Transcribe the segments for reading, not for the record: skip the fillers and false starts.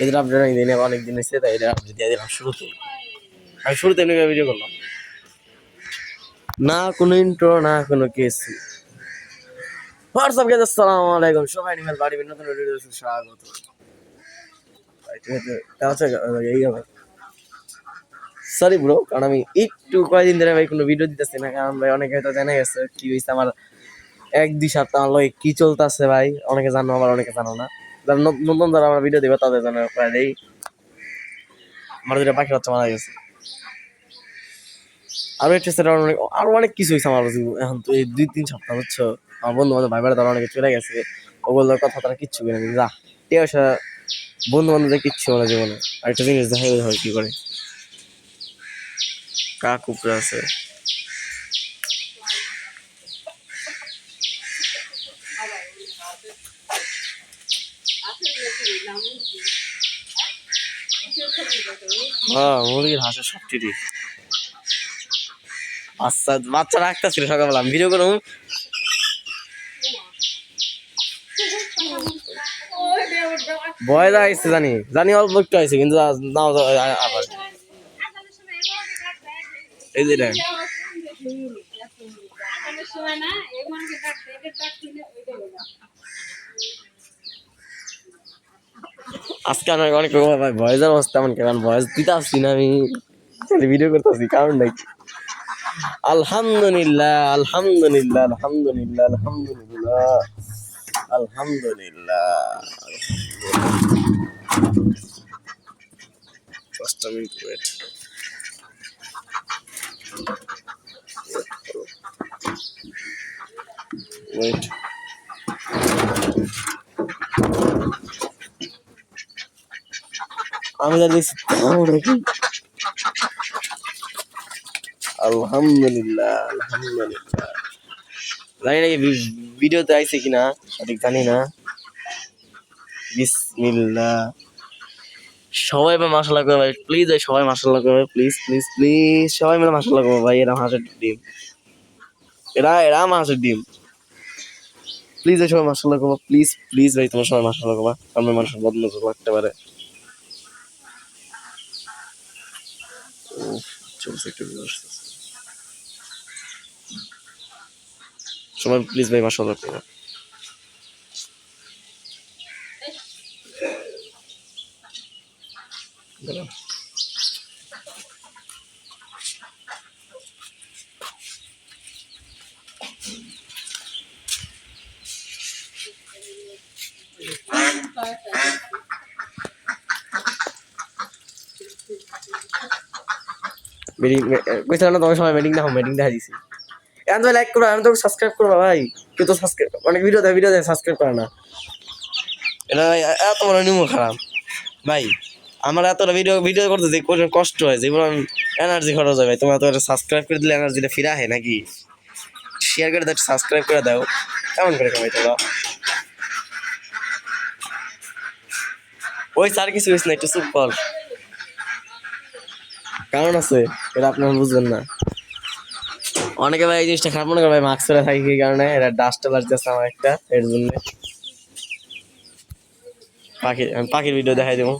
এদের আপডেট আমি দিনে অনেক দিন হয়েছে, তাই এদের আপডেট দিয়ে দিলাম শুরুতে। আমি শুরুতে এমনি ভিডিও করলাম, না কোনো ইন্ট্রো না কোনো কিছু। হোয়াটসঅ্যাপ গাইস, আসসালামু আলাইকুম, সবাই নিমেল বাড়ি নতুন ভিডিও স্বাগত। সরি ব্রো, কারণ আমি একটু কয়েকদিন ধরে ভাই কোনো ভিডিও দিতেছি না, কারণ ভাই অনেকে হয়তো জানা গেছে কি হয়েছে আমার 1-2 সপ্তাহ লয় কি চলতেছে ভাই, অনেকে জানো আবার অনেকে জানো না। যারা নতুন যারা আমার ভিডিও দিবে তাদের জন্য প্রায় দেই আমার যেটা পাখি বাচ্চা মারা গেছে। আরো একটা আরো অনেক কিছু হয়েছে আমার এখন তো এই 2-3 সপ্তাহ হচ্ছে। আমার বন্ধু বান্ধব ভাই বেড়া তারা অনেকে চলে গেছে, ওগুলোর কথা তারা কিচ্ছু কিনে যা টিয়া বন্ধু বান্ধবদের কিচ্ছু না জীবনে। আর একটা জিনিস দেখা হয় কি করে কাক উপরে আছে। হ্যাঁ, মুরগির হাঁসের সবটি আচ্ছা বাচ্চা রাখতেছিল সকালবেলা আমি ভিডিও করুন, ভয় লাগছে জানি জানি অল্প একটু হয়েছে, কিন্তু নাও আবার এই যে আজকে অনেক অনেক ভাই ভয়েসের অবস্থা এমন কেমন, ভয়েস দিতে আসছি না আমি, ভিডিও করতেছি কারণ নাই। আলহামদুলিল্লাহ আলহামদুলিল্লাহ আলহামদুলিল্লাহ আলহামদুলিল্লাহ আলহামদুলিল্লাহ। 5 মিনিট ওয়েট। ওয়েট আমি যা দেখছি আলহামদুলিল্লাহ আলহামদুলিল্লাহ। জানি না ভিডিওতে আইছে কিনা সঠিক জানি না। বিসমিল্লাহ। সবাই এবার মাশাআল্লাহ করবে ভাই, প্লিজ ভাই সবাই মাশাআল্লাহ করবে, প্লিজ প্লিজ প্লিজ সবাই মিলে মাশাআল্লাহ করবে ভাই। এরা হাঁসের ডিম, এরা হাঁসের ডিম। প্লিজ ভাই সবাই মাশাআল্লাহ করবো, প্লিজ প্লিজ ভাই তোমার সবাই মাশাআল্লাহ করবা, আমার মানুষের বদনজর লাগতে পারে। চলছে একটু সবাই প্লিজ ভাই মাশাআল্লাহ করবা। কইছিলাম না তোমার সবাই মিটিং দেখো, মিটিং দেখা দিছি। এখন তো লাইক করো, আমি তো সাবস্ক্রাইব করবো ভাই, কেউ তো সাবস্ক্রাইব অনেক ভিডিও দেয় সাবস্ক্রাইব করে না। এটা এত বড় নিমো খারাপ ভাই, আমার এতটা ভিডিও ভিডিও করতে যে কষ্ট হয়, জীবন এনার্জি খরচ হয় ভাই। তোমার তো সাবস্ক্রাইব করে দিলে এনার্জিটা ফিরে আহে নাকি? শেয়ার করে দাও, সাবস্ক্রাইব করে দাও, কেমন করে কামাই তোলা? ওই স্যার কিছু হয়েছে না, একটু চুপ কর, কারণ আছে এটা আপনারা বুঝবেন না। অনেকে ভাই এই জিনিসটা খারাপ মনে করে ভাই, মাস্ক পরে থাকি এই কারণে, এটা ডাস্ট অ্যালার্জি আছে আমার একটা, এর জন্য। পাখির ভিডিও দেখাই দেবো।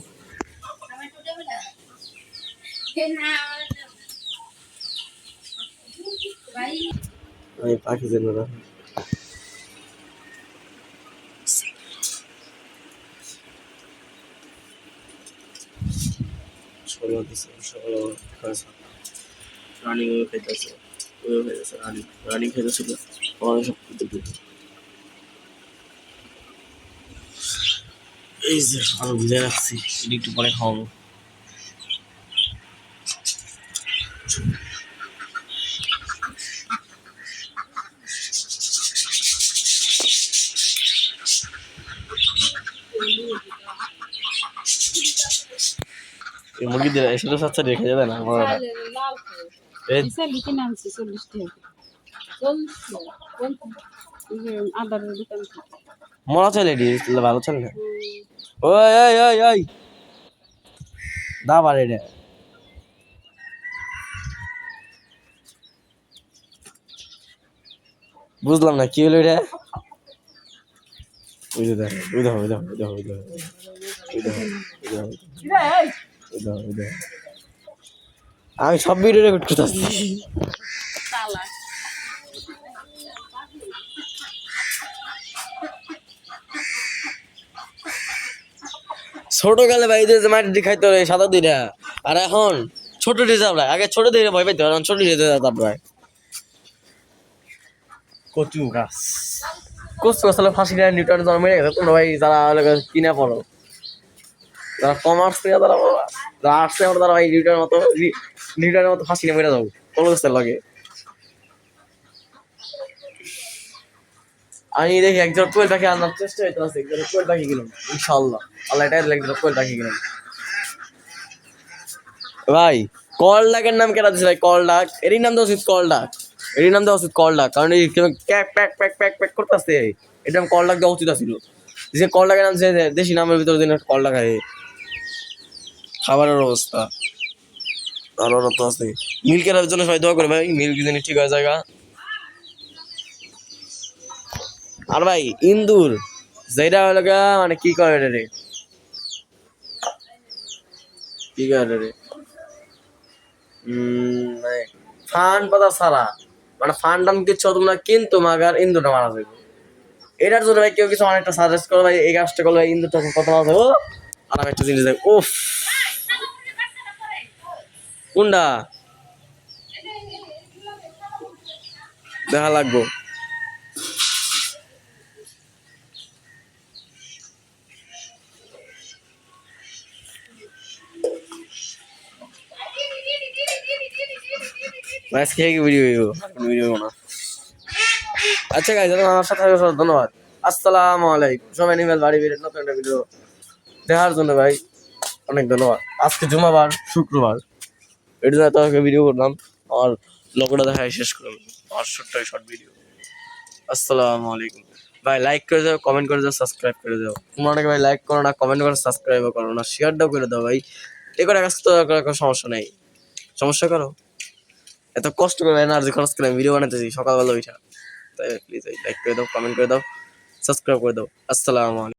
পাখি জন্য রানিং খাইতেছে, রানিং খাইতেছিল আমাদের সব। এই যে আরো বুঝে রাখছি, একটু পরে খাওয়াবো। এই মুরগিদের এসে সাথে রেখে যাবে না মরা চলে ভালো চলে না। ওই ওই ওই ওই দা বাড়ে রে, বুঝলাম না কি হলো রে। ওই দেখো ওই দেখো ওই দেখো ওই দেখো ওই দেখো আমি সব ভিডিও রেকর্ড করতেছি। ছোটকালে ভাই যে মাটি খাইতে হবে সাদা দুইটা, আর এখন ছোট দিয়ে যাবো, আগে ছোট দিয়ে ভয় পাইতে এখন ছোট দিয়ে যেতাম ভাই। কচু গাছ কচু গাছ হলে ফাঁসি নেয় নিউটন জন্ম মেরে গেছে। তোমরা ভাই যারা কিনা পড়ো, যারা কমার্স থেকে যারা আর্টসে আমরা তারা ভাই নিউটনের মতো ফাঁসি নিয়ে মেরে যাবো কোনো গাছের লাগে। আমি দেখি একজন কোয়েল পাখি আনার চেষ্টা হইতে আছে, একজন কোয়েল পাখি গেলাম ইনশাল্লাহ, আল্লাহ এটাই একজন কোয়েল পাখি গেলাম। ভাই কল ডাকের নাম কেন দিচ্ছে ভাই? কল ডাক এরই নাম দেওয়া উচিত, কল ডাক এরই নাম দেওয়া উচিত কল ডাক, কারণ এই pack pack pack pack pack করতেছে, এটা কল ডাক দেওয়া উচিত আছিল। যে কল ডাকের নাম যে দেশি নামের ভিতরে দিন কল ডাক হয়। খাবারের অবস্থা আরো তো আছে, মিল্কের জন্য সবাই দোয়া করে ভাই, মিল্ক জিনিস ঠিক হয়ে জায়গা। আর ভাই ইন্দুর যেটা হলো মানে কি করে রে, কি করে রে মানে ফান পাতা ছাড়া, মানে ফান টান কিছু তোমরা কিন্তু মাগার ইন্দুরটা মারা যাবে। এটার জন্য ভাই কেউ কিছু অনেকটা সাজেস্ট করো ভাই, এই কাজটা করলে ভাই ইন্দুরটা কত মারা যাবো। আর আমি একটা জিনিস দেখ উফ কোনটা দেখা লাগবো। আজকে ভিডিও না। আচ্ছা গাইস, আমার সাথে ধন্যবাদ। আসসালামু আলাইকুম। সবাই নিবেল বাড়ি বের নতুন একটা ভিডিও দেখার জন্য ভাই অনেক ধন্যবাদ। আজকে জুমাবার শুক্রবার, এটা তো ভিডিও করলাম, আমার লোকটা দেখায় শেষ করলাম আমার শর্ট ভিডিও। আসসালামু আলাইকুম ভাই, লাইক করে দাও, কমেন্ট করে দাও, সাবস্ক্রাইব করে দাও। তোমরা অনেকে ভাই লাইক করো না, কমেন্ট করো, সাবস্ক্রাইবও করো না, শেয়ারটাও করে দাও ভাই। এ করে কাজ তো কোনো সমস্যা নেই, সমস্যা করো এত কষ্ট করে এনার্জি খরচ করে ভিডিও বানাতেছি সকালবেলা উঠা, তাই প্লিজ লাইক করে দাও, কমেন্ট করে দাও, সাবস্ক্রাইব করে দাও। আসসালামু আলাইকুম।